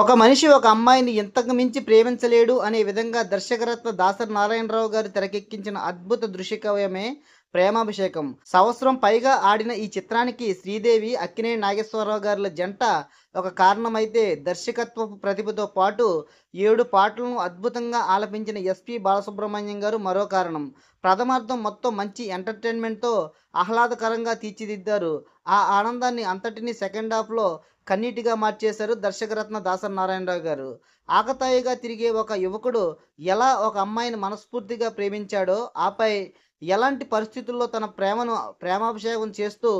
ఒక మనిషి ఒక అమ్మాయిని ఇంతకు మించి ప్రేమించలేడు అనే విధంగా దర్శకరత్న దాసరి నారాయణరావు గారు తెరకెక్కించిన అద్భుత దృశ్యకావ్యమే ప్రేమాభిషేకం. సంవత్సరం పైగా ఆడిన ఈ చిత్రానికి శ్రీదేవి, అక్కినేని నాగేశ్వరరావు గారుల జంట ఒక కారణమైతే, దర్శకత్వపు ప్రతిభతో పాటు 7 పాటలను అద్భుతంగా ఆలపించిన ఎస్పి బాలసుబ్రహ్మణ్యం గారు మరో కారణం. ప్రథమార్థం మొత్తం మంచి ఎంటర్టైన్మెంట్తో ఆహ్లాదకరంగా తీర్చిదిద్దారు. ఆ ఆనందాన్ని అంతటినీ సెకండ్ హాఫ్లో కన్నీటిగా మార్చేశారు దర్శకరత్న దాసరి నారాయణరావు గారు. ఆకతాయిగా తిరిగే ఒక యువకుడు ఎలా ఒక అమ్మాయిని మనస్ఫూర్తిగా ప్రేమించాడో, ఆపై ఎలాంటి పరిస్థితుల్లో తన ప్రేమాభిషేకం చేస్తూ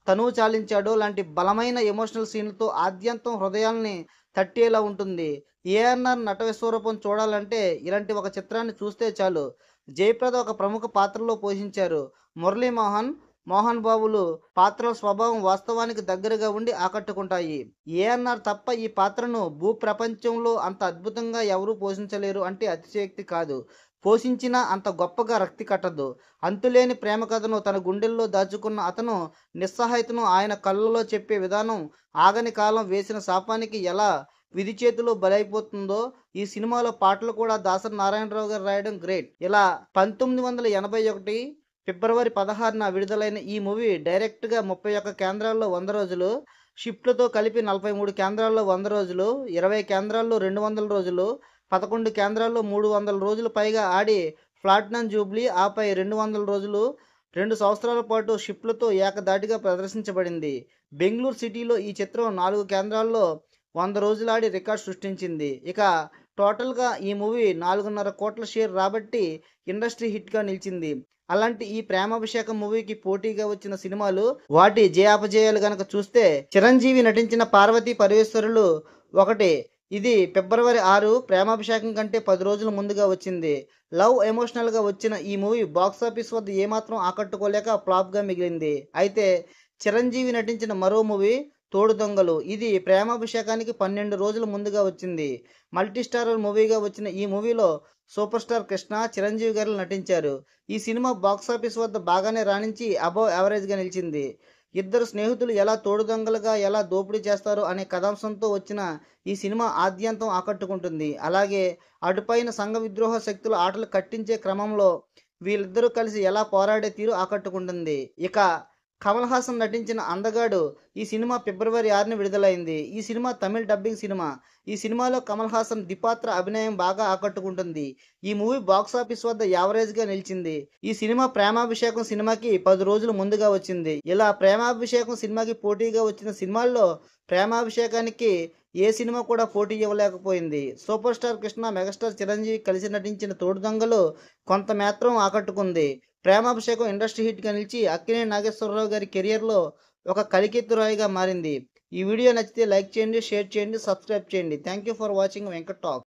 తనువు చాలించాడో లాంటి బలమైన ఎమోషనల్ సీన్లతో ఆద్యంతం హృదయాల్ని తట్టేలా ఉంటుంది. ఏఎన్ఆర్ నటవిశ్వరూపం చూడాలంటే ఇలాంటి ఒక చిత్రాన్ని చూస్తే చాలు. జయప్రద ఒక ప్రముఖ పాత్రలో పోషించారు. మురళీమోహన్, మోహన్ బాబులు పాత్రల స్వభావం వాస్తవానికి దగ్గరగా ఉండి ఆకట్టుకుంటాయి. ఏఎన్ఆర్ తప్ప ఈ పాత్రను భూప్రపంచంలో అంత అద్భుతంగా ఎవరూ పోషించలేరు అంటే అతిశయోక్తి కాదు. పోషించినా అంత గొప్పగా రక్తి కట్టదు. అంతులేని ప్రేమ కథను తన గుండెల్లో దాచుకున్న అతను నిస్సహాయతను ఆయన కళ్ళలో చెప్పే విధానం ఆగని కాలం వేసిన శాపానికి ఎలా విధి చేతిలో బలైపోతుందో, ఈ సినిమాలో పాటలు కూడా దాసరి నారాయణరావు గారు రాయడం గ్రేట్. ఇలా 1981 ఫిబ్రవరి 16న విడుదలైన ఈ మూవీ డైరెక్ట్గా 31 కేంద్రాల్లో 100 రోజులు, షిఫ్ట్లతో కలిపి 43 కేంద్రాల్లో 100 రోజులు, 20 కేంద్రాల్లో 200 రోజులు, 11 కేంద్రాల్లో 300 రోజులు పైగా ఆడి ప్లాటినం జూబ్లీ, ఆపై 200 రోజులు 2 సంవత్సరాల పాటు షిఫ్ట్లతో ఏకధాటిగా ప్రదర్శించబడింది. బెంగళూరు సిటీలో ఈ చిత్రం 4 కేంద్రాల్లో 100 రోజులు ఆడి రికార్డ్ సృష్టించింది. ఇక టోటల్గా ఈ మూవీ 4.5 కోట్ల షేర్ రాబట్టి ఇండస్ట్రీ హిట్గా నిలిచింది. అలాంటి ఈ ప్రేమాభిషేకం మూవీకి పోటీగా వచ్చిన సినిమాలు, వాటి జయాపజయాలు గనక చూస్తే, చిరంజీవి నటించిన పార్వతీ పరమేశ్వరులు ఒకటి. ఇది ఫిబ్రవరి 6 ప్రేమాభిషేకం కంటే 10 రోజుల ముందుగా వచ్చింది. లవ్ ఎమోషనల్గా వచ్చిన ఈ మూవీ బాక్సాఫీస్ వద్ద ఏమాత్రం ఆకట్టుకోలేక ఫ్లాప్గా మిగిలింది. అయితే చిరంజీవి నటించిన మరో మూవీ తోడు దొంగలు, ఇది ప్రేమాభిషేకానికి 12 రోజుల ముందుగా వచ్చింది. మల్టీ స్టారర్ మూవీగా వచ్చిన ఈ మూవీలో సూపర్ స్టార్ కృష్ణ, చిరంజీవి గారు నటించారు. ఈ సినిమా బాక్సాఫీస్ వద్ద బాగానే రాణించి అబవ్ యావరేజ్గా నిలిచింది. ఇద్దరు స్నేహితులు ఎలా తోడు దొంగలుగా ఎలా దోపిడీ చేస్తారో అనే కథాంశంతో వచ్చిన ఈ సినిమా ఆద్యంతం ఆకట్టుకుంటుంది. అలాగే అటుపైన సంఘ విద్రోహ శక్తుల ఆటలు కట్టించే క్రమంలో వీళ్ళిద్దరూ కలిసి ఎలా పోరాడే తీరు ఆకట్టుకుంటుంది. ఇక కమల్ హాసన్ నటించిన అందగాడు ఈ సినిమా ఫిబ్రవరి 6న విడుదలైంది. ఈ సినిమా తమిళ్ డబ్బింగ్ సినిమా. ఈ సినిమాలో కమల్ హాసన్ ద్విపాత్ర అభినయం బాగా ఆకట్టుకుంటుంది. ఈ మూవీ బాక్సాఫీస్ వద్ద యావరేజ్గా నిలిచింది. ఈ సినిమా ప్రేమాభిషేకం సినిమాకి 10 రోజులు ముందుగా వచ్చింది. ఇలా ప్రేమాభిషేకం సినిమాకి పోటీగా వచ్చిన సినిమాల్లో ప్రేమాభిషేకానికి ఏ సినిమా కూడా పోటీ ఇవ్వలేకపోయింది. Super star Krishna, megastar Chiranjeevi కలిసి నటించిన తోడు దొంగలు కొంత మాత్రం ఆకట్టుకుంది. ప్రేమాభిషేకం ఇండస్ట్రీ హిట్గా నిలిచి అక్కినేని నాగేశ్వరరావు గారి కెరియర్లో ఒక కలికెత్తురాయిగా మారింది. ఈ వీడియో నచ్చితే లైక్ చేయండి, షేర్ చేయండి, సబ్స్క్రైబ్ చేయండి. Thank you for watching Venkat talk.